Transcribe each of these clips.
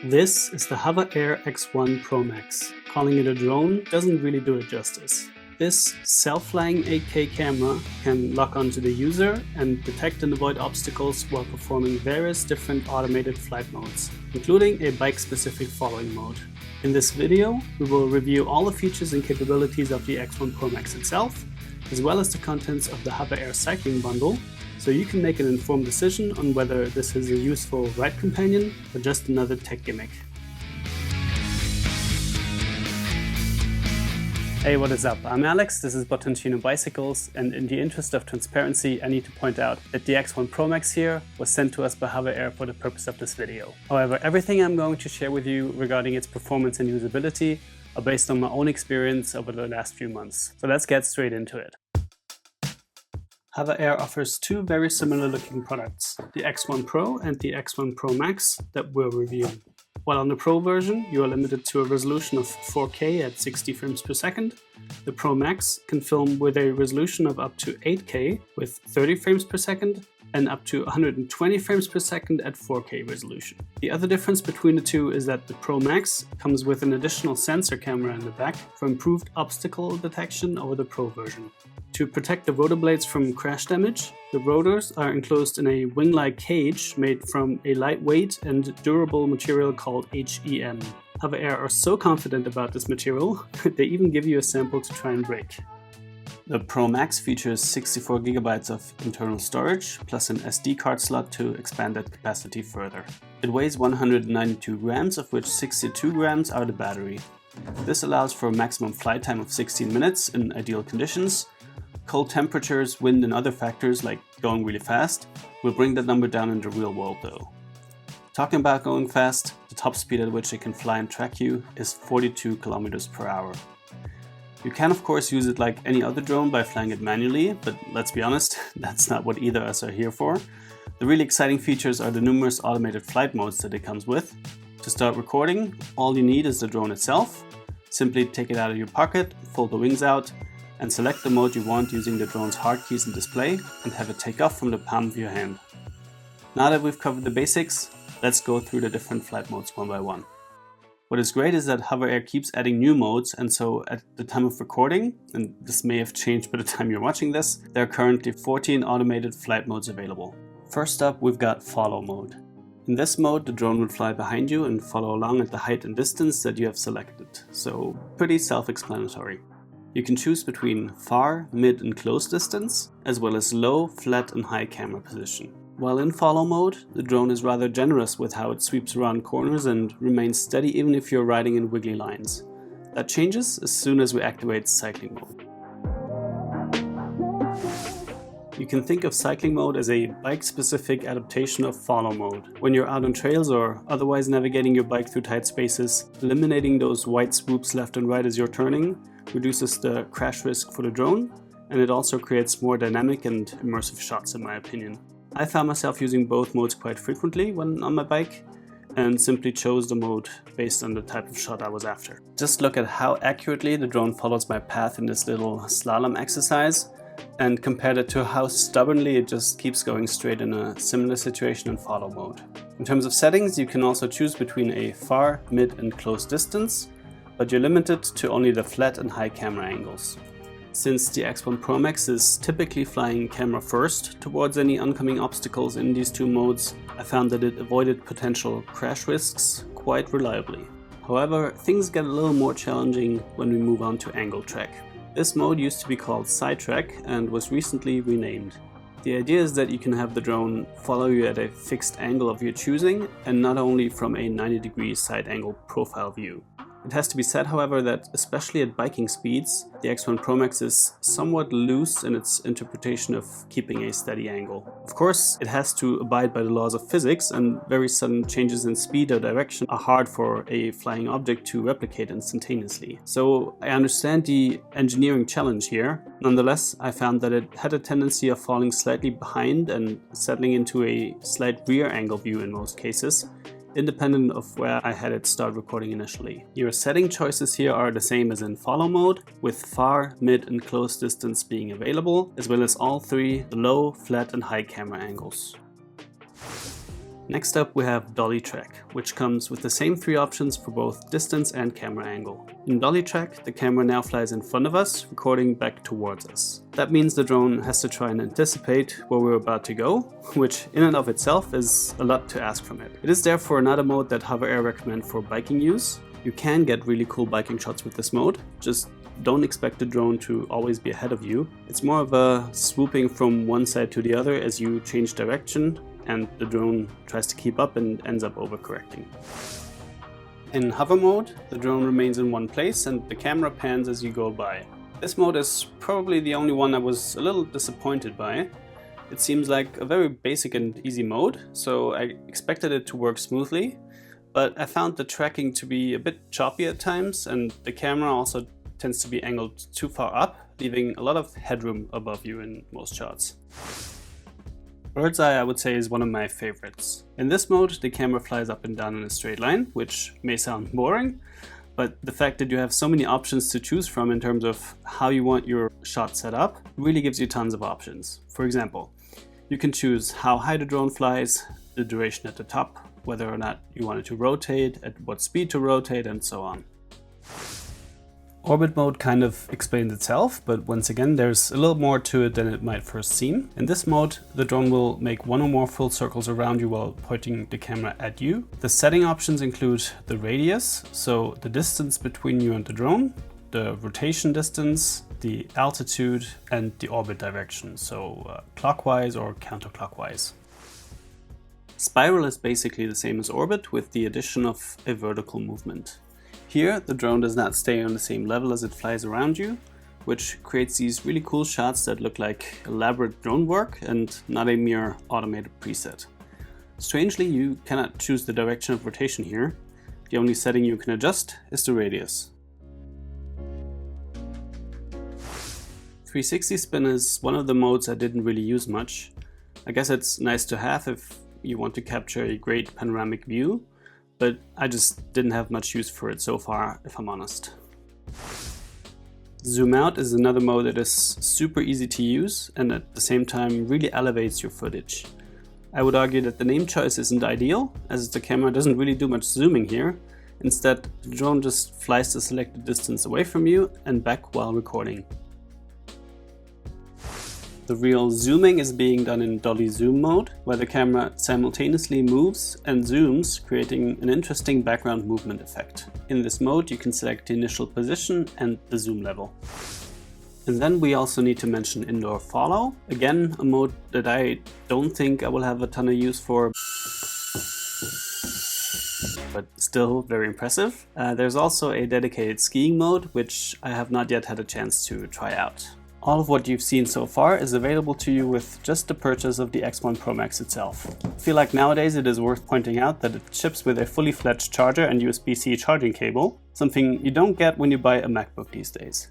This is the HOVERAir X1 PROMAX. Calling it a drone doesn't really do it justice. This self-flying 8K camera can lock onto the user and detect and avoid obstacles while performing various different automated flight modes, including a bike-specific following mode. In this video, we will review all the features and capabilities of the X1 PROMAX itself, as well as the contents of the HOVERAir cycling bundle, so you can make an informed decision on whether this is a useful ride companion or just another tech gimmick. Hey, what is up? I'm Alex, this is Bottoncino Bicycles, and in the interest of transparency, I need to point out that the X1 PROMAX here was sent to us by HOVERAir for the purpose of this video. However, everything I'm going to share with you regarding its performance and usability are based on my own experience over the last few months. So let's get straight into it. HOVERAir offers two very similar looking products, the X1 Pro and the X1 Pro Max, that we'll review. While on the Pro version, you are limited to a resolution of 4K at 60 frames per second, the Pro Max can film with a resolution of up to 8K with 30 frames per second and up to 120 frames per second at 4K resolution. The other difference between the two is that the Pro Max comes with an additional sensor camera in the back for improved obstacle detection over the Pro version. To protect the rotor blades from crash damage, the rotors are enclosed in a wing-like cage made from a lightweight and durable material called HEM. HOVERAir are so confident about this material, they even give you a sample to try and break. The Pro Max features 64 GB of internal storage, plus an SD card slot to expand that capacity further. It weighs 192 grams, of which 62 grams are the battery. This allows for a maximum flight time of 16 minutes in ideal conditions. Cold temperatures, wind and other factors like going really fast will bring that number down in the real world though. Talking about going fast, the top speed at which it can fly and track you is 42 km per hour. You can of course use it like any other drone by flying it manually, but let's be honest, that's not what either of us are here for. The really exciting features are the numerous automated flight modes that it comes with. To start recording, all you need is the drone itself. Simply take it out of your pocket, fold the wings out, and select the mode you want using the drone's hard keys and display, and have it take off from the palm of your hand. Now that we've covered the basics, let's go through the different flight modes one by one. What is great is that HOVERAir keeps adding new modes, and so at the time of recording, and this may have changed by the time you're watching this, there are currently 14 automated flight modes available. First up, we've got follow mode. In this mode, the drone will fly behind you and follow along at the height and distance that you have selected, so pretty self-explanatory. You can choose between far, mid and close distance, as well as low, flat and high camera position. While in follow mode, the drone is rather generous with how it sweeps around corners and remains steady even if you're riding in wiggly lines. That changes as soon as we activate cycling mode. You can think of cycling mode as a bike-specific adaptation of follow mode. When you're out on trails or otherwise navigating your bike through tight spaces, eliminating those wide swoops left and right as you're turning reduces the crash risk for the drone, and it also creates more dynamic and immersive shots in my opinion. I found myself using both modes quite frequently when on my bike, and simply chose the mode based on the type of shot I was after. Just look at how accurately the drone follows my path in this little slalom exercise, and compare that to how stubbornly it just keeps going straight in a similar situation in follow mode. In terms of settings, you can also choose between a far, mid and close distance, but you're limited to only the flat and high camera angles. Since the X1 PROMAX is typically flying camera first towards any oncoming obstacles in these two modes, I found that it avoided potential crash risks quite reliably. However, things get a little more challenging when we move on to angle track. This mode used to be called Sidetrack and was recently renamed. The idea is that you can have the drone follow you at a fixed angle of your choosing, and not only from a 90-degree side angle profile view. It has to be said, however, that especially at biking speeds, the X1 PROMAX is somewhat loose in its interpretation of keeping a steady angle. Of course, it has to abide by the laws of physics, and very sudden changes in speed or direction are hard for a flying object to replicate instantaneously. So I understand the engineering challenge here. Nonetheless, I found that it had a tendency of falling slightly behind and settling into a slight rear angle view in most cases, independent of where I had it start recording initially. Your setting choices here are the same as in follow mode, with far, mid and close distance being available, as well as all three low, flat and high camera angles. Next up we have Dolly Track, which comes with the same 3 options for both distance and camera angle. In Dolly Track, the camera now flies in front of us, recording back towards us. That means the drone has to try and anticipate where we're about to go, which in and of itself is a lot to ask from it. It is therefore not a mode that HOVERAir recommend for biking use. You can get really cool biking shots with this mode, just don't expect the drone to always be ahead of you. It's more of a swooping from one side to the other as you change direction, and the drone tries to keep up and ends up overcorrecting. In hover mode, the drone remains in one place and the camera pans as you go by. This mode is probably the only one I was a little disappointed by. It seems like a very basic and easy mode, so I expected it to work smoothly, but I found the tracking to be a bit choppy at times, and the camera also tends to be angled too far up, leaving a lot of headroom above you in most shots. Bird's eye, I would say, is one of my favorites. In this mode, the camera flies up and down in a straight line, which may sound boring, but the fact that you have so many options to choose from in terms of how you want your shot set up really gives you tons of options. For example, you can choose how high the drone flies, the duration at the top, whether or not you want it to rotate, at what speed to rotate, and so on. Orbit mode kind of explains itself, but once again there's a little more to it than it might first seem. In this mode, the drone will make 1 or more full circles around you while pointing the camera at you. The setting options include the radius, so the distance between you and the drone, the rotation distance, the altitude, and the orbit direction, so clockwise or counterclockwise. Spiral is basically the same as orbit with the addition of a vertical movement. Here, the drone does not stay on the same level as it flies around you, which creates these really cool shots that look like elaborate drone work and not a mere automated preset. Strangely, you cannot choose the direction of rotation here. The only setting you can adjust is the radius. 360 spin is one of the modes I didn't really use much. I guess it's nice to have if you want to capture a great panoramic view, but I just didn't have much use for it so far, if I'm honest. Zoom out is another mode that is super easy to use and at the same time really elevates your footage. I would argue that the name choice isn't ideal, as the camera doesn't really do much zooming here. Instead, the drone just flies the selected distance away from you and back while recording. The real zooming is being done in dolly zoom mode, where the camera simultaneously moves and zooms, creating an interesting background movement effect. In this mode, you can select the initial position and the zoom level. And then we also need to mention indoor follow. Again, a mode that I don't think I will have a ton of use for, but still very impressive. There's also a dedicated skiing mode, which I have not yet had a chance to try out. All of what you've seen so far is available to you with just the purchase of the X1 PROMAX itself. I feel like nowadays it is worth pointing out that it ships with a fully fledged charger and USB-C charging cable, something you don't get when you buy a MacBook these days.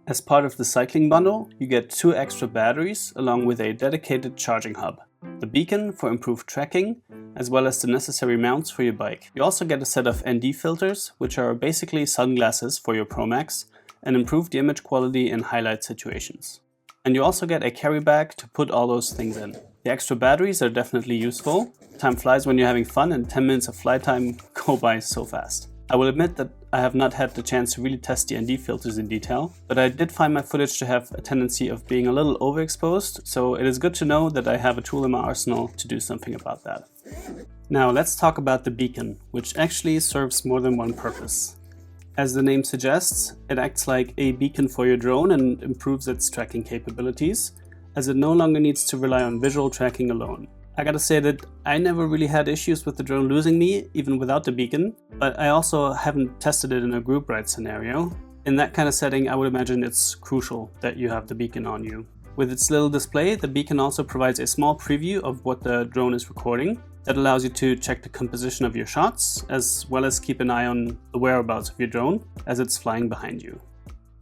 As part of the cycling bundle, you get 2 extra batteries along with a dedicated charging hub, the beacon for improved tracking, as well as the necessary mounts for your bike. You also get a set of ND filters, which are basically sunglasses for your PROMAX, and improve the image quality in highlight situations. And you also get a carry bag to put all those things in. The extra batteries are definitely useful. Time flies when you're having fun, and 10 minutes of flight time go by so fast. I will admit that I have not had the chance to really test the ND filters in detail, but I did find my footage to have a tendency of being a little overexposed, so it is good to know that I have a tool in my arsenal to do something about that. Now let's talk about the beacon, which actually serves more than one purpose. As the name suggests, it acts like a beacon for your drone and improves its tracking capabilities, as it no longer needs to rely on visual tracking alone. I gotta say that I never really had issues with the drone losing me, even without the beacon, but I also haven't tested it in a group ride scenario. In that kind of setting, I would imagine it's crucial that you have the beacon on you. With its little display, the beacon also provides a small preview of what the drone is recording. That allows you to check the composition of your shots, as well as keep an eye on the whereabouts of your drone as it's flying behind you.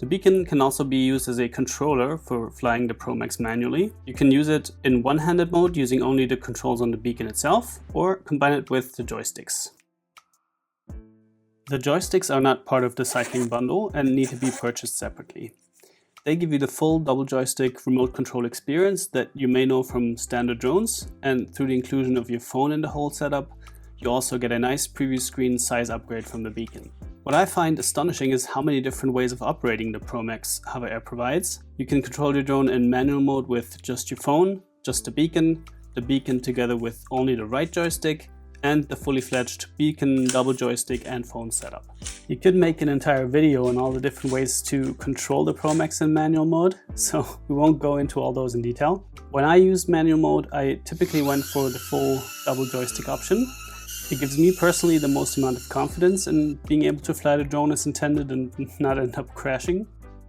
The beacon can also be used as a controller for flying the PROMAX manually. You can use it in one-handed mode using only the controls on the beacon itself, or combine it with the joysticks. The joysticks are not part of the cycling bundle and need to be purchased separately. They give you the full double joystick remote control experience that you may know from standard drones, and through the inclusion of your phone in the whole setup, you also get a nice preview screen size upgrade from the beacon. What I find astonishing is how many different ways of operating the PROMAX HOVERAir provides. You can control your drone in manual mode with just your phone, just the beacon together with only the right joystick, and the fully fledged beacon, double joystick and phone setup. You could make an entire video on all the different ways to control the PROMAX in manual mode, so we won't go into all those in detail. When I used manual mode, I typically went for the full double joystick option. It gives me personally the most amount of confidence in being able to fly the drone as intended and not end up crashing,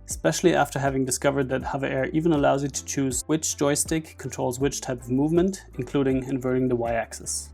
especially after having discovered that HOVERair even allows you to choose which joystick controls which type of movement, including inverting the y-axis.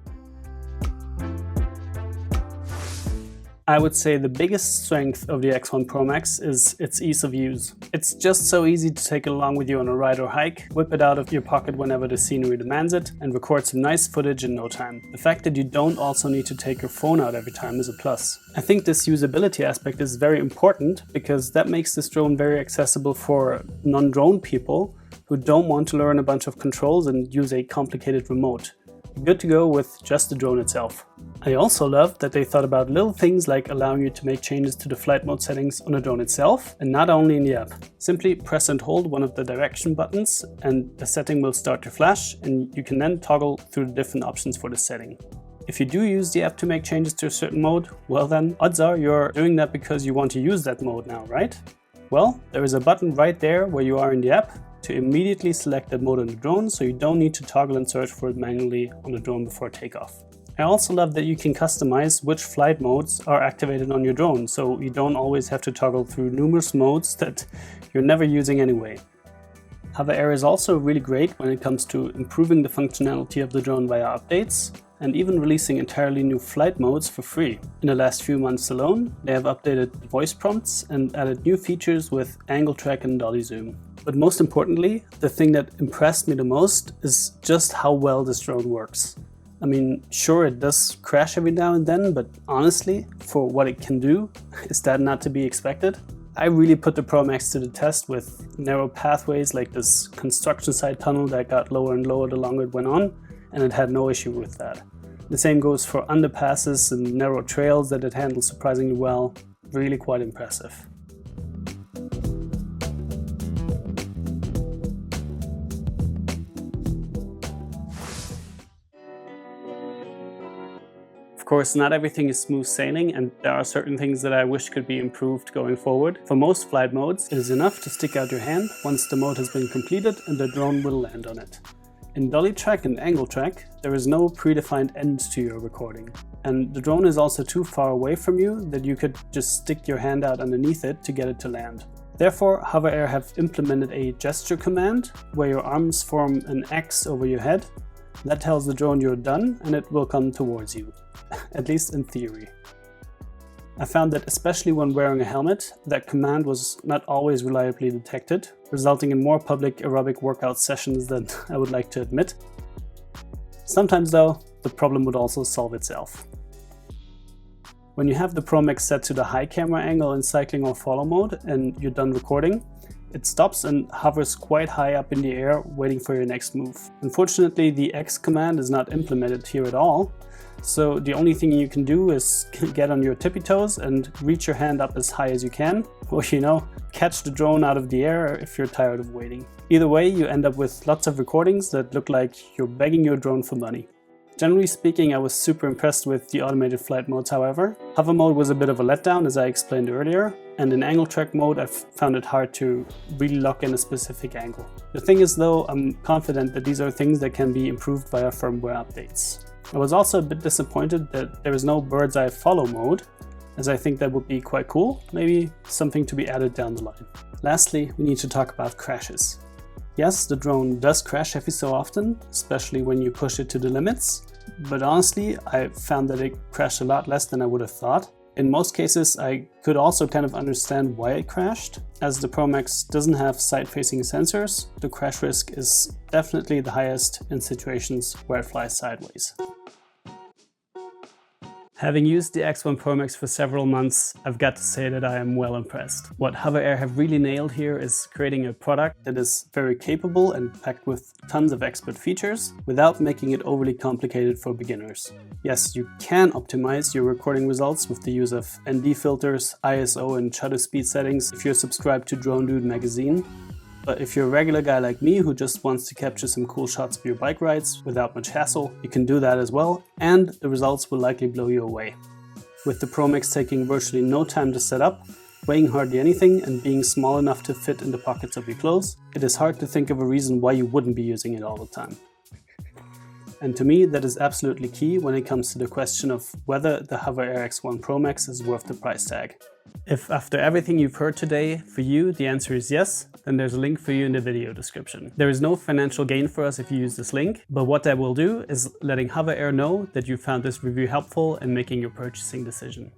I would say the biggest strength of the X1 PROMAX is its ease of use. It's just so easy to take it along with you on a ride or hike, whip it out of your pocket whenever the scenery demands it, and record some nice footage in no time. The fact that you don't also need to take your phone out every time is a plus. I think this usability aspect is very important because that makes this drone very accessible for non-drone people who don't want to learn a bunch of controls and use a complicated remote. Good to go with just the drone itself. I also love that they thought about little things like allowing you to make changes to the flight mode settings on the drone itself and not only in the app. Simply press and hold one of the direction buttons and the setting will start to flash, and you can then toggle through the different options for the setting. If you do use the app to make changes to a certain mode, well then, odds are you're doing that because you want to use that mode now, right? Well, there is a button right there where you are in the app to immediately select that mode on the drone, so you don't need to toggle and search for it manually on the drone before takeoff. I also love that you can customize which flight modes are activated on your drone, so you don't always have to toggle through numerous modes that you're never using anyway. HOVERair is also really great when it comes to improving the functionality of the drone via updates, and even releasing entirely new flight modes for free. In the last few months alone, they have updated voice prompts and added new features with angle track and dolly zoom. But most importantly, the thing that impressed me the most is just how well this drone works. I mean, sure, it does crash every now and then, but honestly, for what it can do, is that not to be expected? I really put the PROMAX to the test with narrow pathways like this construction site tunnel that got lower and lower the longer it went on, and it had no issue with that. The same goes for underpasses and narrow trails that it handles surprisingly well. Really quite impressive. Of course, not everything is smooth sailing, and there are certain things that I wish could be improved going forward. For most flight modes, it is enough to stick out your hand once the mode has been completed and the drone will land on it. In dolly track and angle track, there is no predefined end to your recording. And the drone is also too far away from you that you could just stick your hand out underneath it to get it to land. Therefore, HOVERair have implemented a gesture command where your arms form an X over your head. That tells the drone you're done and it will come towards you, at least in theory. I found that especially when wearing a helmet, that command was not always reliably detected, resulting in more public aerobic workout sessions than I would like to admit. Sometimes though, the problem would also solve itself. When you have the PROMAX set to the high camera angle in cycling or follow mode and you're done recording, it stops and hovers quite high up in the air, waiting for your next move. Unfortunately, the X command is not implemented here at all, so the only thing you can do is get on your tippy toes and reach your hand up as high as you can, or catch the drone out of the air if you're tired of waiting. Either way, you end up with lots of recordings that look like you're begging your drone for money. Generally speaking, I was super impressed with the automated flight modes, however. Hover mode was a bit of a letdown, as I explained earlier, and in angle track mode I found it hard to really lock in a specific angle. The thing is though, I'm confident that these are things that can be improved via firmware updates. I was also a bit disappointed that there is no bird's eye follow mode, as I think that would be quite cool, maybe something to be added down the line. Lastly, we need to talk about crashes. Yes, the drone does crash every so often, especially when you push it to the limits, but honestly, I found that it crashed a lot less than I would have thought. In most cases, I could also kind of understand why it crashed. As the PROMAX doesn't have side-facing sensors, the crash risk is definitely the highest in situations where it flies sideways. Having used the X1 PROMAX for several months, I've got to say that I am well impressed. What HOVERAir have really nailed here is creating a product that is very capable and packed with tons of expert features without making it overly complicated for beginners. Yes, you can optimize your recording results with the use of ND filters, ISO and shutter speed settings if you're subscribed to Drone Dude magazine. But if you're a regular guy like me who just wants to capture some cool shots of your bike rides without much hassle, you can do that as well, and the results will likely blow you away. With the PROMAX taking virtually no time to set up, weighing hardly anything and being small enough to fit in the pockets of your clothes, it is hard to think of a reason why you wouldn't be using it all the time. And to me, that is absolutely key when it comes to the question of whether the HOVERair X1 PROMAX is worth the price tag. If after everything you've heard today, for you the answer is yes, then there's a link for you in the video description. There is no financial gain for us if you use this link, but what that will do is letting HOVERair know that you found this review helpful in making your purchasing decision.